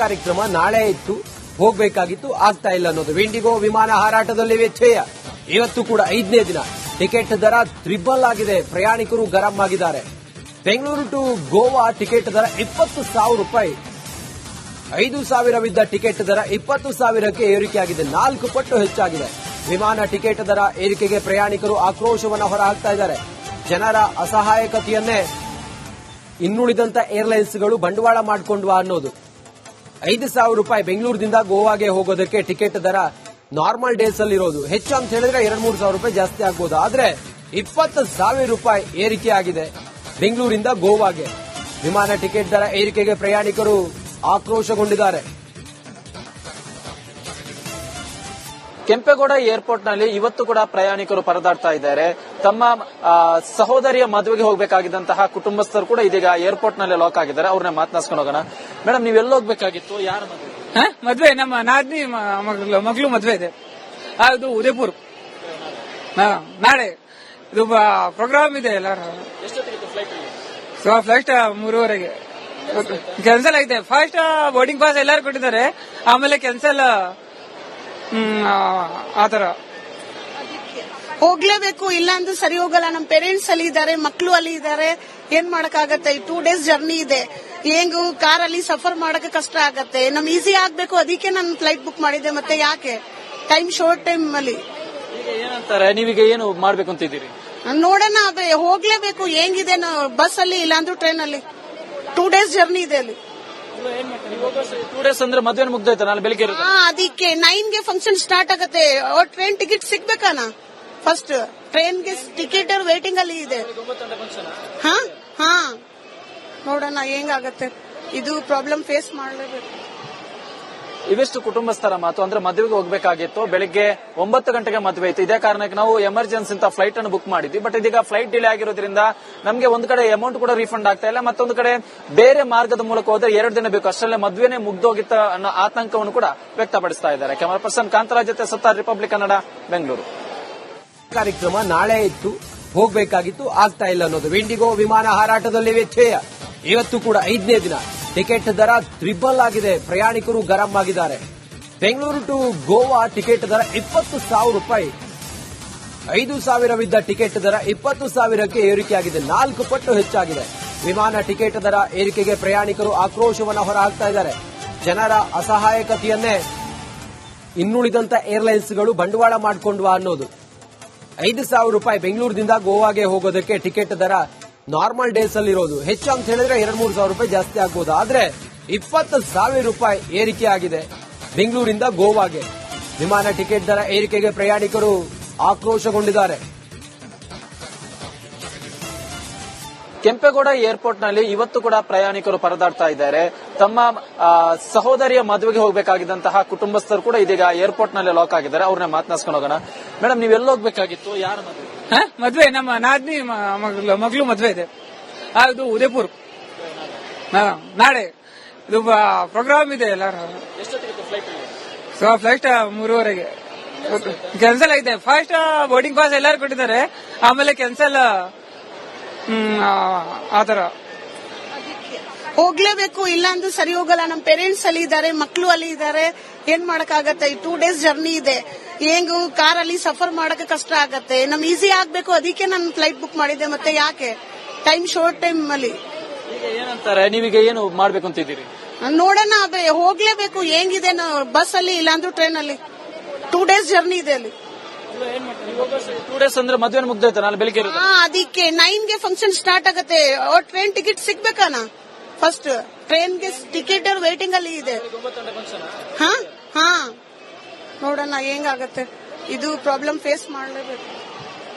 ಕಾರ್ಯಕ್ರಮ ನಾಳೆ ಇತ್ತು, ಹೋಗಬೇಕಾಗಿತ್ತು, ಆಗ್ತಾ ಇಲ್ಲ ಅನ್ನೋದು. ಇಂಡಿಗೋ ವಿಮಾನ ಹಾರಾಟದಲ್ಲಿ ವ್ಯತ್ಯಯ. ಇವತ್ತು ಕೂಡ 5ನೇ ದಿನ. ಟಿಕೆಟ್ ದರ ತ್ರಿಬಲ್ ಆಗಿದೆ, ಪ್ರಯಾಣಿಕರು ಗರಂ ಆಗಿದ್ದಾರೆ. ಬೆಂಗಳೂರು ಟು ಗೋವಾ ಟಿಕೆಟ್ ದರ 20,000 ರೂಪಾಯಿ. 5,000ವಿದ್ದ ಟಿಕೆಟ್ ದರ 20,000ಕ್ಕೆ ಏರಿಕೆಯಾಗಿದೆ, 4 ಪಟ್ಟು ಹೆಚ್ಚಾಗಿದೆ. ವಿಮಾನ ಟಿಕೆಟ್ ದರ ಏರಿಕೆಗೆ ಪ್ರಯಾಣಿಕರು ಆಕ್ರೋಶವನ್ನು ಹೊರಹಾಕ್ತಾ ಇದ್ದಾರೆ. ಜನರ ಅಸಹಾಯಕತೆಯನ್ನೇ ಇನ್ನುಳಿದಂತ ಏರ್ಲೈನ್ಸ್ಗಳು ಬಂಡವಾಳ ಮಾಡಿಕೊಂಡ್ವಾ ಅನ್ನೋದು. 5,000 ರೂಪಾಯಿ ಬೆಂಗಳೂರಿನಿಂದ ಗೋವಾಗೆ ಹೋಗೋದಕ್ಕೆ ಟಿಕೆಟ್ ದರ ನಾರ್ಮಲ್ ಡೇಸ್ ಅಲ್ಲಿ ಇರೋದು. ಹೆಚ್ಚು ಅಂತ ಹೇಳಿದ್ರೆ 2-3 ಸಾವಿರ ರೂಪಾಯಿ ಜಾಸ್ತಿ ಆಗ್ಬೋದು. ಆದ್ರೆ 20,000 ರೂಪಾಯಿ ಏರಿಕೆ ಆಗಿದೆ ಬೆಂಗಳೂರಿಂದ ಗೋವಾಗೆ. ವಿಮಾನ ಟಿಕೆಟ್ ದರ ಏರಿಕೆಗೆ ಪ್ರಯಾಣಿಕರು ಆಕ್ರೋಶಗೊಂಡಿದ್ದಾರೆ. ಕೆಂಪೇಗೌಡ ಏರ್ಪೋರ್ಟ್ ನಲ್ಲಿ ಇವತ್ತು ಕೂಡ ಪ್ರಯಾಣಿಕರು ಪರದಾಡ್ತಾ ಇದ್ದಾರೆ. ತಮ್ಮ ಸಹೋದರಿಯ ಮದುವೆಗೆ ಹೋಗಬೇಕಾಗಿದ್ದಂತಹ ಕುಟುಂಬಸ್ಥರು ಕೂಡ ಇದೀಗ ಏರ್ಪೋರ್ಟ್ ನಲ್ಲಿ ಲಾಕ್ ಆಗಿದ್ದಾರೆ. ಅವ್ರನ್ನ ಮಾತನಾಡ್ಸ್ಕೊಂಡು ಹೋಗೋಣ. ಮೇಡಮ್, ನೀವ್ ಎಲ್ಲಿ ಹೋಗ್ಬೇಕಾಗಿತ್ತು? ಯಾರ ಮದುವೆ? ಮದ್ವೆ ನಮ್ಮ ನಾದಿನಿ ಮಗಳು ಮದ್ವೆ ಇದೆ. ಅದು ಉದಯಪುರ್. ನಾಳೆ ಇದು ಪ್ರೋಗ್ರಾಮ್ ಇದೆ. ಎಲ್ಲಾರು ಫ್ಲೈಟ್ 3:30ಗೆ ಕ್ಯಾನ್ಸಲ್ ಐತೆ. ಫಸ್ಟ್ ಬೋರ್ಡಿಂಗ್ ಪಾಸ್ ಎಲ್ಲಾರು ಕೊಟ್ಟಿದ್ದಾರೆ, ಆಮೇಲೆ ಕ್ಯಾನ್ಸಲ್ ಆತರ. ಹೋಗ್ಲೇಬೇಕು, ಇಲ್ಲ ಅಂದ್ರೆ ಸರಿ ಹೋಗಲ್ಲ. ನಮ್ ಪೇರೆಂಟ್ಸ್ ಅಲ್ಲಿ ಇದ್ದಾರೆ, ಮಕ್ಕಳು ಅಲ್ಲಿ ಇದ್ದಾರೆ, ಏನ್ ಮಾಡಕ್ಕಾಗತ್ತೆ? 2 ಡೇಸ್ ಜರ್ನಿ ಇದೆ. ಹೆಂಗು ಕಾರ್ ಅಲ್ಲಿ ಸಫರ್ ಮಾಡಕ್ಕೆ ಕಷ್ಟ ಆಗತ್ತೆ. ನಮ್ ಈಸಿ ಆಗ್ಬೇಕು, ಅದಕ್ಕೆ ನಾನು ಫ್ಲೈಟ್ ಬುಕ್ ಮಾಡಿದ್ದೆ. ಮತ್ತೆ ಯಾಕೆ ಟೈಮ್ ಶಾರ್ಟ್ ಟೈಮ್ ಅಲ್ಲಿ ಏನಂತಾರೆ? ನೀವೀಗ ಏನು ಮಾಡ್ಬೇಕು ಅಂತಿದ್ದೀರಿ? ನೋಡೋಣ, ಅದೇ ಹೋಗ್ಲೇಬೇಕು. ಹೆಂಗಿದೆ ಬಸ್ ಅಲ್ಲಿ, ಇಲ್ಲಾಂದ್ರೂ ಟ್ರೈನ್ ಅಲ್ಲಿ. 2 ಡೇಸ್ ಜರ್ನಿ ಇದೆ ಅಲ್ಲಿ. 2 ಡೇಸ್ ಅಂದ್ರೆ ಮದುವೆ ಮುಗ್ದೈತೆ, ನಾಳೆ ಬೆಳಿಗ್ಗೆ ಇರುತ್ತೆ. ಅದಕ್ಕೆ 9ಗೆ ಫಂಕ್ಷನ್ ಸ್ಟಾರ್ಟ್ ಆಗತ್ತೆ. ಟ್ರೈನ್ ಟಿಕೆಟ್ ಸಿಗ್ಬೇಕಾನ? ಫಸ್ಟ್ ಟ್ರೈನ್ಗೆ ಟಿಕೆಟ್ ವೇಟಿಂಗ್ ಅಲ್ಲಿ ಇದೆ. ಹಾ ನೋಡೋಣ ಹೆಂಗಾಗತ್ತೆ. ಇದು ಪ್ರಾಬ್ಲಮ್ ಫೇಸ್ ಮಾಡಲೇಬೇಕು. ಇವೆಷ್ಟು ಕುಟುಂಬಸ್ಥರ ಮಾತು. ಅಂದ್ರೆ ಮದುವೆಗೆ ಹೋಗಬೇಕಾಗಿತ್ತು, ಬೆಳಿಗ್ಗೆ 9 ಗಂಟೆಗೆ ಮದುವೆ ಇತ್ತು. ಇದೇ ಕಾರಣಕ್ಕೆ ನಾವು ಎಮರ್ಜೆನ್ಸಿ ಅಂತ ಫ್ಲೈಟ್ ಅನ್ನು ಬುಕ್ ಮಾಡಿದ್ವಿ. ಬಟ್ ಇದೀಗ ಫ್ಲೈಟ್ ಡಿಲೇ ಆಗಿರೋದ್ರಿಂದ ನಮಗೆ ಒಂದು ಕಡೆ ಅಮೌಂಟ್ ಕೂಡ ರೀಫಂಡ್ ಆಗ್ತಾ ಇಲ್ಲ, ಮತ್ತೊಂದು ಕಡೆ ಬೇರೆ ಮಾರ್ಗದ ಮೂಲಕ ಹೋದ್ರೆ 2 ದಿನ ಬೇಕು, ಅಷ್ಟರಲ್ಲೇ ಮದುವೆನೇ ಮುಗ್ದೋಗಿತ್ತ ಅನ್ನೋ ಆತಂಕವನ್ನು ಕೂಡ ವ್ಯಕ್ತಪಡಿಸ್ತಾ ಇದ್ದಾರೆ. ಕ್ಯಾಮರಾ ಪರ್ಸನ್ ಕಾಂತರಾಜ್ ಜೊತೆ ಸತ್ತಾರ್, ರಿಪಬ್ಲಿಕ್ ಕನ್ನಡ, ಬೆಂಗಳೂರು. ಕಾರ್ಯಕ್ರಮ ನಾಳೆ ಇತ್ತು, ಹೋಗಬೇಕಾಗಿತ್ತು, ಆಗ್ತಾ ಇಲ್ಲ ಅನ್ನೋದು. ಇಂಡಿಗೋ ವಿಮಾನ ಹಾರಾಟದಲ್ಲಿ ವ್ಯತ್ಯಯ. ಇವತ್ತು ಕೂಡ 5ನೇ ದಿನ. ಟಿಕೆಟ್ ದರ ತ್ರಿಬಲ್ ಆಗಿದೆ, ಪ್ರಯಾಣಿಕರು ಗರಂ ಆಗಿದ್ದಾರೆ. ಬೆಂಗಳೂರು ಟು ಗೋವಾ ಟಿಕೆಟ್ ದರ 20,000 ರೂಪಾಯಿ. 5,000ವಿದ್ದ ಟಿಕೆಟ್ ದರ 20,000ಕ್ಕೆ ಏರಿಕೆಯಾಗಿದೆ, 4 ಪಟ್ಟು ಹೆಚ್ಚಾಗಿದೆ. ವಿಮಾನ ಟಿಕೆಟ್ ದರ ಏರಿಕೆಗೆ ಪ್ರಯಾಣಿಕರು ಆಕ್ರೋಶವನ್ನು ಹೊರಹಾಕ್ತಾ ಇದ್ದಾರೆ. ಜನರ ಅಸಹಾಯಕತೆಯನ್ನೇ ಇನ್ನುಳಿದಂತ ಏರ್ಲೈನ್ಸ್ಗಳು ಬಂಡವಾಳ ಮಾಡಿಕೊಂಡ್ವಾ ಅನ್ನೋದು. 5,000 ರೂಪಾಯಿ ಬೆಂಗಳೂರಿನಿಂದ ಗೋವಾಗೆ ಹೋಗೋದಕ್ಕೆ ಟಿಕೆಟ್ ದರ ನಾರ್ಮಲ್ ಡೇಸ್ ಅಲ್ಲಿ ಇರೋದು. ಹೆಚ್ಚು ಅಂತ ಹೇಳಿದ್ರೆ 2-3 ಸಾವಿರ ರೂಪಾಯಿ ಜಾಸ್ತಿ ಆಗ್ಬೋದು. ಆದ್ರೆ 20,000 ರೂಪಾಯಿ ಏರಿಕೆ ಆಗಿದೆ ಬೆಂಗಳೂರಿಂದ ಗೋವಾಗೆ. ವಿಮಾನ ಟಿಕೆಟ್ ದರ ಏರಿಕೆಗೆ ಪ್ರಯಾಣಿಕರು ಆಕ್ರೋಶಗೊಂಡಿದ್ದಾರೆ. ಕೆಂಪೇಗೌಡ ಏರ್ಪೋರ್ಟ್ ನಲ್ಲಿ ಇವತ್ತು ಕೂಡ ಪ್ರಯಾಣಿಕರು ಪರದಾಡ್ತಾ ಇದ್ದಾರೆ. ತಮ್ಮ ಸಹೋದರಿಯ ಮದುವೆಗೆ ಹೋಗಬೇಕಾಗಿದ್ದಂತಹ ಕುಟುಂಬಸ್ಥರು ಕೂಡ ಇದೀಗ ಏರ್ಪೋರ್ಟ್ ನಲ್ಲಿ ಲಾಕ್ ಆಗಿದ್ದಾರೆ. ಅವ್ರನ್ನ ಮಾತನಾಡ್ಸ್ಕೊಂಡು ಹೋಗೋಣ. ಮೇಡಮ್, ನೀವ್ ಎಲ್ಲಿ ಹೋಗ್ಬೇಕಾಗಿತ್ತು? ಯಾರ ಮದುವೆ? ಮದ್ವೆ ನಮ್ಮ ನಾದಿನಿ ಮಗಳು ಮದ್ವೆ ಇದೆ. ಅದು ಉದಯಪುರ್. ನಾಳೆ ಇದು ಪ್ರೋಗ್ರಾಮ್ ಇದೆ. ಎಲ್ಲಾರು ಫ್ಲೈಟ್ 3:30ಗೆ ಕ್ಯಾನ್ಸಲ್ ಐತೆ. ಫಸ್ಟ್ ಬೋರ್ಡಿಂಗ್ ಪಾಸ್ ಎಲ್ಲಾರು ಕೊಟ್ಟಿದ್ದಾರೆ, ಆಮೇಲೆ ಕ್ಯಾನ್ಸಲ್ ಆತರ. ಹೋಗ್ಲೇಬೇಕು, ಇಲ್ಲ ಅಂದ್ರೆ ಸರಿ ಹೋಗಲ್ಲ. ನಮ್ ಪೇರೆಂಟ್ಸ್ ಅಲ್ಲಿ ಇದ್ದಾರೆ, ಮಕ್ಕಳು ಅಲ್ಲಿ ಇದ್ದಾರೆ, ಏನ್ ಮಾಡಕ್ಕಾಗತ್ತೆ? 2 ಡೇಸ್ ಜರ್ನಿ ಇದೆ. ಹೆಂಗು ಕಾರ್ ಅಲ್ಲಿ ಸಫರ್ ಮಾಡಕ್ಕೆ ಕಷ್ಟ ಆಗತ್ತೆ. ನಮ್ ಈಸಿ ಆಗ್ಬೇಕು, ಅದಕ್ಕೆ ನಾನು ಫ್ಲೈಟ್ ಬುಕ್ ಮಾಡಿದ್ದೆ. ಮತ್ತೆ ಯಾಕೆ ಟೈಮ್ ಶಾರ್ಟ್ ಟೈಮ್ ಅಲ್ಲಿ ಏನಂತಾರೆ? ನೀವೀಗ ಏನು ಮಾಡ್ಬೇಕು ಅಂತಿದ್ದೀರಿ? ನೋಡೋಣ, ಅದೇ ಹೋಗ್ಲೇಬೇಕು. ಹೆಂಗಿದೆ ಬಸ್ ಅಲ್ಲಿ, ಇಲ್ಲಾಂದ್ರೂ ಟ್ರೈನ್ ಅಲ್ಲಿ. 2 ಡೇಸ್ ಜರ್ನಿ ಇದೆ ಅಲ್ಲಿ. 2 ಡೇಸ್ ಅಂದ್ರೆ ಮದುವೆ ಮುಗ್ದೈತೆ, ನಾಳೆ ಬೆಳಿಗ್ಗೆ ಇರುತ್ತೆ. ಅದಕ್ಕೆ 9ಗೆ ಫಂಕ್ಷನ್ ಸ್ಟಾರ್ಟ್ ಆಗತ್ತೆ. ಟ್ರೈನ್ ಟಿಕೆಟ್ ಸಿಗ್ಬೇಕಾನ? ಫಸ್ಟ್ ಟ್ರೈನ್ಗೆ ಟಿಕೆಟ್ ವೇಟಿಂಗ್ ಅಲ್ಲಿ ಇದೆ. ಹಾ ನೋಡೋಣ ಹೆಂಗಾಗತ್ತೆ. ಇದು ಪ್ರಾಬ್ಲಮ್ ಫೇಸ್ ಮಾಡಲೇಬೇಕು.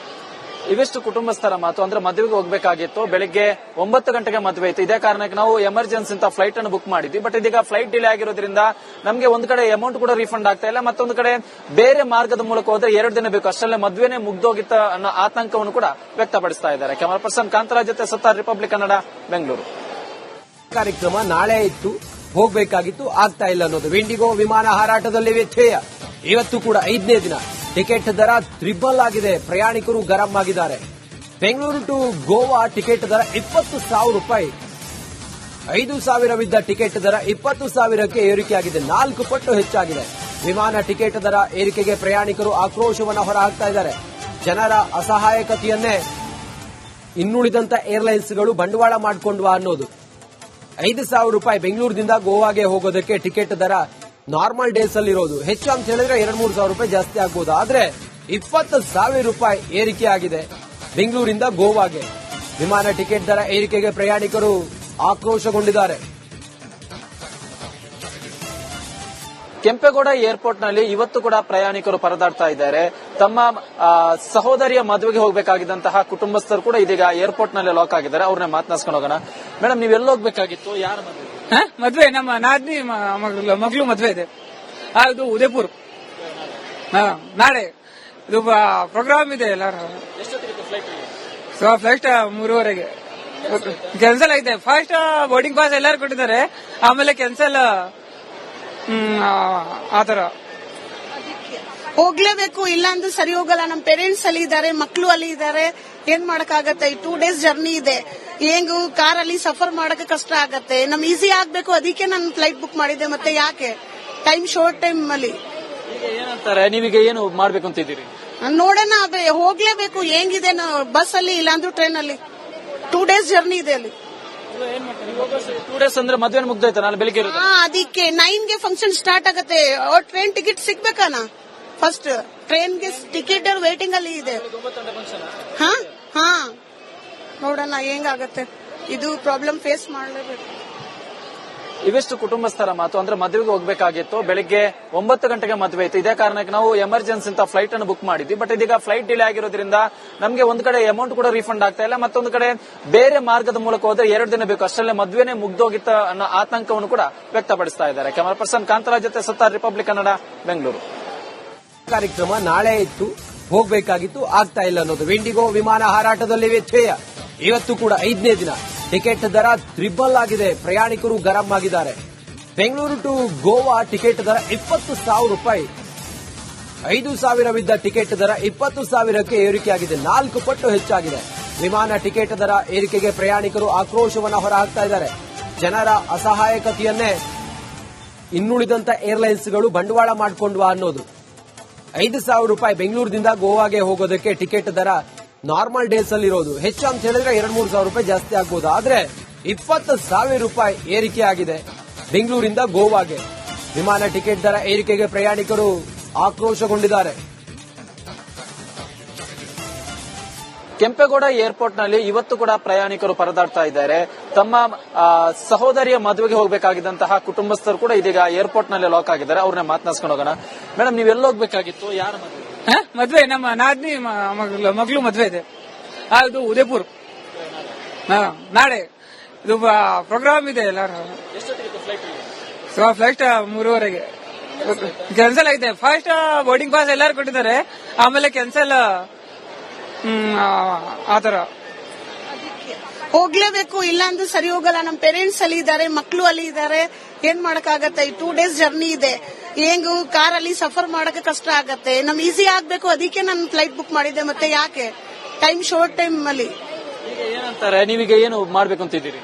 ಇವೆಷ್ಟು ಕುಟುಂಬಸ್ಥರ ಮಾತು. ಅಂದ್ರೆ ಮದುವೆಗೆ ಹೋಗಬೇಕಾಗಿತ್ತು, ಬೆಳಿಗ್ಗೆ 9 ಗಂಟೆಗೆ ಮದುವೆ ಇತ್ತು. ಇದೇ ಕಾರಣಕ್ಕೆ ನಾವು ಎಮರ್ಜೆನ್ಸಿ ಅಂತ ಫ್ಲೈಟ್ ಅನ್ನು ಬುಕ್ ಮಾಡಿದ್ವಿ. ಬಟ್ ಇದೀಗ ಫ್ಲೈಟ್ ಡಿಲೇ ಆಗಿರೋದ್ರಿಂದ ನಮಗೆ ಒಂದು ಕಡೆ ಅಮೌಂಟ್ ಕೂಡ ರೀಫಂಡ್ ಆಗ್ತಾ ಇಲ್ಲ, ಮತ್ತೊಂದು ಕಡೆ ಬೇರೆ ಮಾರ್ಗದ ಮೂಲಕ ಹೋದ್ರೆ 2 ದಿನ ಬೇಕು, ಅಷ್ಟರಲ್ಲೇ ಮದುವೆನೇ ಮುಗ್ದೋಗಿತ್ತ ಅನ್ನೋ ಆತಂಕವನ್ನು ಕೂಡ ವ್ಯಕ್ತಪಡಿಸ್ತಾ ಇದ್ದಾರೆ. ಕ್ಯಾಮರಾ ಪರ್ಸನ್ ಕಾಂತರಾಜ್ ಜೊತೆ ಸತ್ತಾರ್, ರಿಪಬ್ಲಿಕ್ ಕನ್ನಡ, ಬೆಂಗಳೂರು. ಕಾರ್ಯಕ್ರಮ ನಾಳೆ ಇತ್ತು, ಹೋಗಬೇಕಾಗಿತ್ತು, ಆಗ್ತಾ ಇಲ್ಲ ಅನ್ನೋದು. ಇಂಡಿಗೋ ವಿಮಾನ ಹಾರಾಟದಲ್ಲಿ ವ್ಯತ್ಯಯ. ಇವತ್ತು ಕೂಡ 5ನೇ ದಿನ. ಟಿಕೆಟ್ ದರ ತ್ರಿಬಲ್ ಆಗಿದೆ, ಪ್ರಯಾಣಿಕರು ಗರಂ ಆಗಿದ್ದಾರೆ. ಬೆಂಗಳೂರು ಟು ಗೋವಾ ಟಿಕೆಟ್ ದರ 20,000 ರೂಪಾಯಿ. 5,000ವಿದ್ದ ಟಿಕೆಟ್ ದರ 20,000ಕ್ಕೆ ಏರಿಕೆಯಾಗಿದೆ. 4 ಪಟ್ಟು ಹೆಚ್ಚಾಗಿದೆ. ವಿಮಾನ ಟಿಕೆಟ್ ದರ ಏರಿಕೆಗೆ ಪ್ರಯಾಣಿಕರು ಆಕ್ರೋಶವನ್ನು ಹೊರಹಾಕ್ತಾ ಇದ್ದಾರೆ. ಜನರ ಅಸಹಾಯಕತೆಯನ್ನೇ ಇನ್ನುಳಿದಂತ ಏರ್ಲೈನ್ಸ್ಗಳು ಬಂಡವಾಳ ಮಾಡಿಕೊಂಡ್ವಾ ಅನ್ನೋದು. 5,000 ರೂಪಾಯಿ ಬೆಂಗಳೂರಿನಿಂದ ಗೋವಾಗೆ ಹೋಗೋದಕ್ಕೆ ಟಿಕೆಟ್ ದರ ನಾರ್ಮಲ್ ಡೇಸ್ ಅಲ್ಲಿ ಇರೋದು. ಹೆಚ್ಚು ಅಂತ ಹೇಳಿದ್ರೆ 2-3 ಸಾವಿರ ರೂಪಾಯಿ ಜಾಸ್ತಿ ಆಗ್ಬೋದು. ಆದ್ರೆ 20,000 ರೂಪಾಯಿ ಏರಿಕೆ ಆಗಿದೆ ಬೆಂಗಳೂರಿಂದ ಗೋವಾಗೆ. ವಿಮಾನ ಟಿಕೆಟ್ ದರ ಏರಿಕೆಗೆ ಪ್ರಯಾಣಿಕರು ಆಕ್ರೋಶಗೊಂಡಿದ್ದಾರೆ. ಕೆಂಪೇಗೌಡ ಏರ್ಪೋರ್ಟ್ ನಲ್ಲಿ ಇವತ್ತು ಕೂಡ ಪ್ರಯಾಣಿಕರು ಪರದಾಡ್ತಾ ಇದ್ದಾರೆ. ತಮ್ಮ ಸಹೋದರಿಯ ಮದುವೆಗೆ ಹೋಗಬೇಕಾಗಿದ್ದಂತಹ ಕುಟುಂಬಸ್ಥರು ಕೂಡ ಇದೀಗ ಏರ್ಪೋರ್ಟ್ ನಲ್ಲಿ ಲಾಕ್ ಆಗಿದ್ದಾರೆ. ಅವ್ರನ್ನ ಮಾತನಾಡ್ಸ್ಕೊಂಡು ಹೋಗೋಣ. ಮೇಡಮ್, ನೀವು ಎಲ್ಲಿ ಹೋಗ್ಬೇಕಾಗಿತ್ತು? ಯಾರ ಮದುವೆ? ಮದ್ವೆ ನಮ್ಮ ನಾದ್ನಿ ಮಗಳು ಮದ್ವೆ ಇದೆ. ಅದು ಉದಯಪುರ್. ನಾಳೆ ಇದು ಪ್ರೋಗ್ರಾಮ್ ಇದೆ. ಎಲ್ಲಾರು ಫ್ಲೈಟ್ 3:30ಗೆ ಕ್ಯಾನ್ಸಲ್ ಆಗಿದೆ. ಫಸ್ಟ್ ಬೋರ್ಡಿಂಗ್ ಪಾಸ್ ಎಲ್ಲರೂ ಕೊಟ್ಟಿದ್ದಾರೆ, ಆಮೇಲೆ ಕ್ಯಾನ್ಸಲ್ ಆತರ. ಹೋಗ್ಲೇಬೇಕು, ಇಲ್ಲ ಅಂದ್ರೆ ಸರಿ ಹೋಗಲ್ಲ. ನಮ್ ಪೇರೆಂಟ್ಸ್ ಅಲ್ಲಿ ಇದ್ದಾರೆ, ಮಕ್ಕಳು ಅಲ್ಲಿ ಇದ್ದಾರೆ, ಏನ್ ಮಾಡಕ್ಕಾಗತ್ತೆ? 2 days ಜರ್ನಿ ಇದೆ. ಹೆಂಗು ಕಾರ್ ಅಲ್ಲಿ ಸಫರ್ ಮಾಡಕ್ಕೆ ಕಷ್ಟ ಆಗತ್ತೆ. ನಮ್ ಈಸಿ ಆಗ್ಬೇಕು, ಅದಕ್ಕೆ ನಾನು ಫ್ಲೈಟ್ ಬುಕ್ ಮಾಡಿದ್ದೆ. ಮತ್ತೆ ಯಾಕೆ ಶಾರ್ಟ್ ಟೈಮ್ ಅಲ್ಲಿ ಏನಂತಾರೆ? ನೀವೀಗ ಏನು ಮಾಡ್ಬೇಕು ಅಂತಿದ್ದೀರಿ? ನೋಡೋಣ, ಹೋಗ್ಲೇಬೇಕು. ಹೆಂಗಿದೆ ಬಸ್ ಅಲ್ಲಿ, ಇಲ್ಲಾಂದ್ರೂ ಟ್ರೈನ್ ಅಲ್ಲಿ. 2 days ಜರ್ನಿ ಇದೆ ಅಲ್ಲಿ. 2 days ಅಂದ್ರೆ ಮದುವೆ ಮುಗ್ದೋಯ್ತು. ನಾಳೆ ಬೆಳಿಗ್ಗೆ ಅದಕ್ಕೆ 9ಗೆ ಫಂಕ್ಷನ್ ಸ್ಟಾರ್ಟ್ ಆಗತ್ತೆ. ಟ್ರೈನ್ ಟಿಕೆಟ್ ಸಿಗ್ಬೇಕಾನ? ಫಸ್ಟ್ ಟ್ರೈನ್ಗೆ ಟಿಕೆಟ್ ವೇಟಿಂಗ್ ಅಲ್ಲಿ ಇದೆ. ಹಾ, ನೋಡೋಣ ಹೆಂಗಾಗತ್ತೆ. ಇದು ಪ್ರಾಬ್ಲಮ್ ಫೇಸ್ ಮಾಡಲೇಬೇಕು. ಇವೆಷ್ಟು ಕುಟುಂಬಸ್ಥರ ಮಾತು. ಅಂದ್ರೆ ಮದುವೆಗೆ ಹೋಗಬೇಕಾಗಿತ್ತು. ಬೆಳಿಗ್ಗೆ 9 ಗಂಟೆಗೆ ಮದುವೆ ಇತ್ತು. ಇದೇ ಕಾರಣಕ್ಕೆ ನಾವು ಎಮರ್ಜೆನ್ಸಿ ಅಂತ ಫ್ಲೈಟ್ ಅನ್ನು ಬುಕ್ ಮಾಡಿದ್ವಿ. ಬಟ್ ಇದೀಗ ಫ್ಲೈಟ್ ಡಿಲೇ ಆಗಿರೋದ್ರಿಂದ ನಮಗೆ ಒಂದ್ ಕಡೆ ಅಮೌಂಟ್ ಕೂಡ ರೀಫಂಡ್ ಆಗ್ತಾ ಇಲ್ಲ, ಮತ್ತೊಂದು ಕಡೆ ಬೇರೆ ಮಾರ್ಗದ ಮೂಲಕ ಹೋದ್ರೆ 2 ದಿನ ಬೇಕು, ಅಷ್ಟರಲ್ಲೇ ಮದುವೆನೇ ಮುಗ್ದೋಗಿತ್ತ ಅನ್ನೋ ಆತಂಕವನ್ನು ಕೂಡ ವ್ಯಕ್ತಪಡಿಸ್ತಾ ಇದ್ದಾರೆ. ಕ್ಯಾಮರಾ ಪರ್ಸನ್ ಕಾಂತರಾಜ್ ಜೊತೆ ಸತ್ತಾರ್, ರಿಪಬ್ಲಿಕ್ ಕನ್ನಡ, ಬೆಂಗಳೂರು. ಕಾರ್ಯಕ್ರಮ ನಾಳೆ ಇತ್ತು, ಹೋಗಬೇಕಾಗಿತ್ತು, ಆಗ್ತಾ ಇಲ್ಲ ಅನ್ನೋದು. ಇಂಡಿಗೋ ವಿಮಾನ ಹಾರಾಟದಲ್ಲಿ ವ್ಯತ್ಯಯ. ಇವತ್ತು ಕೂಡ 5ನೇ ದಿನ. ಟಿಕೆಟ್ ದರ ತ್ರಿಬಲ್ ಆಗಿದೆ. ಪ್ರಯಾಣಿಕರು ಗರಂ ಆಗಿದ್ದಾರೆ. ಬೆಂಗಳೂರು ಟು ಗೋವಾ ಟಿಕೆಟ್ ದರ 20,000 ರೂಪಾಯಿ. 5,000ವಿದ್ದ ಟಿಕೆಟ್ ದರ 20,000ಕ್ಕೆ ಏರಿಕೆಯಾಗಿದೆ. 4 ಪಟ್ಟು ಹೆಚ್ಚಾಗಿದೆ. ವಿಮಾನ ಟಿಕೆಟ್ ದರ ಏರಿಕೆಗೆ ಪ್ರಯಾಣಿಕರು ಆಕ್ರೋಶವನ್ನು ಹೊರಹಾಕ್ತಾ ಇದ್ದಾರೆ. ಜನರ ಅಸಹಾಯಕತೆಯನ್ನೇ ಇನ್ನುಳಿದಂತ ಏರ್ಲೈನ್ಸ್ಗಳು ಬಂಡವಾಳ ಮಾಡಿಕೊಂಡ್ವಾ ಅನ್ನೋದು. 5,000 ರೂಪಾಯಿ ಬೆಂಗಳೂರಿನಿಂದ ಗೋವಾಗೆ ಹೋಗೋದಕ್ಕೆ ಟಿಕೆಟ್ ದರ ನಾರ್ಮಲ್ ಡೇಸ್ ಅಲ್ಲಿ ಇರೋದು. ಹೆಚ್ಚು ಅಂತ ಹೇಳಿದ್ರೆ 2-3 ಸಾವಿರ ರೂಪಾಯಿ ಜಾಸ್ತಿ ಆಗ್ಬೋದು. ಆದ್ರೆ 20,000 ರೂಪಾಯಿ ಏರಿಕೆ ಆಗಿದೆ ಬೆಂಗಳೂರಿಂದ ಗೋವಾಗೆ. ವಿಮಾನ ಟಿಕೆಟ್ ದರ ಏರಿಕೆಗೆ ಪ್ರಯಾಣಿಕರು ಆಕ್ರೋಶಗೊಂಡಿದ್ದಾರೆ. ಕೆಂಪೇಗೌಡ ಏರ್ಪೋರ್ಟ್ ನಲ್ಲಿ ಇವತ್ತು ಕೂಡ ಪ್ರಯಾಣಿಕರು ಪರದಾಡ್ತಾ ಇದ್ದಾರೆ. ತಮ್ಮ ಸಹೋದರಿಯ ಮದುವೆಗೆ ಹೋಗಬೇಕಾಗಿದ್ದಂತಹ ಕುಟುಂಬಸ್ಥರು ಕೂಡ ಇದೀಗ ಏರ್ಪೋರ್ಟ್ ನಲ್ಲಿ ಲಾಕ್ ಆಗಿದ್ದಾರೆ. ಅವ್ರನ್ನ ಮಾತನಾಡ್ಸ್ಕೊಂಡು ಹೋಗೋಣ. ಮೇಡಮ್, ನೀವು ಎಲ್ಲಿ ಹೋಗ್ಬೇಕಾಗಿತ್ತು? ಯಾರ ಮದುವೆ? ಮದ್ವೆ ನಮ್ಮ ನಾದ್ನಿ ಮಗಳು ಮದ್ವೆ ಇದೆ. ಅದು ಉದಯಪುರ್. ನಾಳೆ ಇದು ಪ್ರೋಗ್ರಾಮ್ ಇದೆ. ಎಲ್ಲಾರು ಫ್ಲೈಟ್ 3:30ಗೆ ಕ್ಯಾನ್ಸಲ್ ಆಗಿದೆ. ಫಸ್ಟ್ ಬೋರ್ಡಿಂಗ್ ಪಾಸ್ ಎಲ್ಲರೂ ಕೊಟ್ಟಿದ್ದಾರೆ, ಆಮೇಲೆ ಕ್ಯಾನ್ಸಲ್ ಆತರ. ಹೋಗ್ಲೇಬೇಕು, ಇಲ್ಲ ಅಂದ್ರೆ ಸರಿ ಹೋಗಲ್ಲ. ನಮ್ ಪೇರೆಂಟ್ಸ್ ಅಲ್ಲಿ ಇದ್ದಾರೆ, ಮಕ್ಕಳು ಅಲ್ಲಿ ಇದ್ದಾರೆ, ಏನ್ ಮಾಡಕ್ಕಾಗತ್ತೆ? 2 days ಜರ್ನಿ ಇದೆ. ಹೆಂಗು ಕಾರ್ ಅಲ್ಲಿ ಸಫರ್ ಮಾಡಕ್ಕೆ ಕಷ್ಟ ಆಗತ್ತೆ. ನಮ್ ಈಸಿ ಆಗ್ಬೇಕು, ಅದಕ್ಕೆ ನಾನು ಫ್ಲೈಟ್ ಬುಕ್ ಮಾಡಿದ್ದೆ. ಮತ್ತೆ ಯಾಕೆ ಶಾರ್ಟ್ ಟೈಮ್ ಅಲ್ಲಿ ಏನಂತಾರೆ? ನೀವೀಗ ಏನು ಮಾಡ್ಬೇಕು ಅಂತಿದ್ದೀರಿ?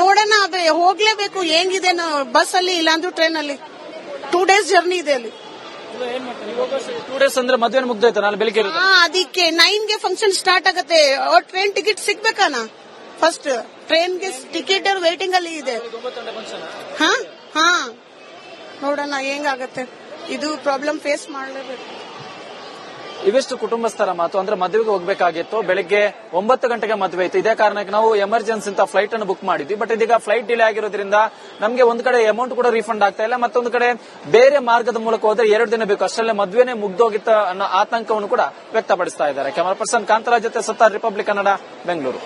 ನೋಡೋಣ, ಹೋಗ್ಲೇಬೇಕು. ಹೆಂಗಿದೆ ಬಸ್ ಅಲ್ಲಿ, ಇಲ್ಲಾಂದ್ರೂ ಟ್ರೈನ್ ಅಲ್ಲಿ. 2 days ಜರ್ನಿ ಇದೆ ಅಲ್ಲಿ. 2 days ಅಂದ್ರೆ ಮದುವೆ ಮುಗ್ದೋಯ್ತು. ನಾಳೆ ಬೆಳಿಗ್ಗೆ ಅದಕ್ಕೆ 9ಗೆ ಫಂಕ್ಷನ್ ಸ್ಟಾರ್ಟ್ ಆಗತ್ತೆ. ಟ್ರೈನ್ ಟಿಕೆಟ್ ಸಿಗ್ಬೇಕಾನ? ಫಸ್ಟ್ ಟ್ರೈನ್ಗೆ ಟಿಕೆಟ್ ವೇಟಿಂಗ್ ಅಲ್ಲಿ ಇದೆ. ಹಾ, ನೋಡೋಣ ಹೆಂಗಾಗತ್ತೆ. ಇದು ಪ್ರಾಬ್ಲಮ್ ಫೇಸ್ ಮಾಡಲೇಬೇಕು. ಇವೆಷ್ಟು ಕುಟುಂಬಸ್ಥರ ಮಾತು. ಅಂದ್ರೆ ಮದುವೆಗೆ ಹೋಗಬೇಕಾಗಿತ್ತು. ಬೆಳಿಗ್ಗೆ 9 ಗಂಟೆಗೆ ಮದುವೆ ಇತ್ತು. ಇದೇ ಕಾರಣಕ್ಕೆ ನಾವು ಎಮರ್ಜೆನ್ಸಿ ಅಂತ ಫ್ಲೈಟ್ ಅನ್ನು ಬುಕ್ ಮಾಡಿದ್ವಿ. ಬಟ್ ಇದೀಗ ಫ್ಲೈಟ್ ಡಿಲೇ ಆಗಿರೋದ್ರಿಂದ ನಮಗೆ ಒಂದ್ ಕಡೆ ಅಮೌಂಟ್ ಕೂಡ ರೀಫಂಡ್ ಆಗ್ತಾ ಇಲ್ಲ, ಮತ್ತೊಂದು ಕಡೆ ಬೇರೆ ಮಾರ್ಗದ ಮೂಲಕ ಹೋದ್ರೆ 2 ದಿನ ಬೇಕು, ಅಷ್ಟರಲ್ಲೇ ಮದುವೆನೇ ಮುಗ್ದೋಗಿತ್ತ ಅನ್ನೋ ಆತಂಕವನ್ನು ಕೂಡ ವ್ಯಕ್ತಪಡಿಸ್ತಾ ಇದ್ದಾರೆ. ಕ್ಯಾಮರಾ ಪರ್ಸನ್ ಕಾಂತರಾಜ್ ಜೊತೆ ಸತ್ತಾರ್, ರಿಪಬ್ಲಿಕ್ ಕನ್ನಡ, ಬೆಂಗಳೂರು.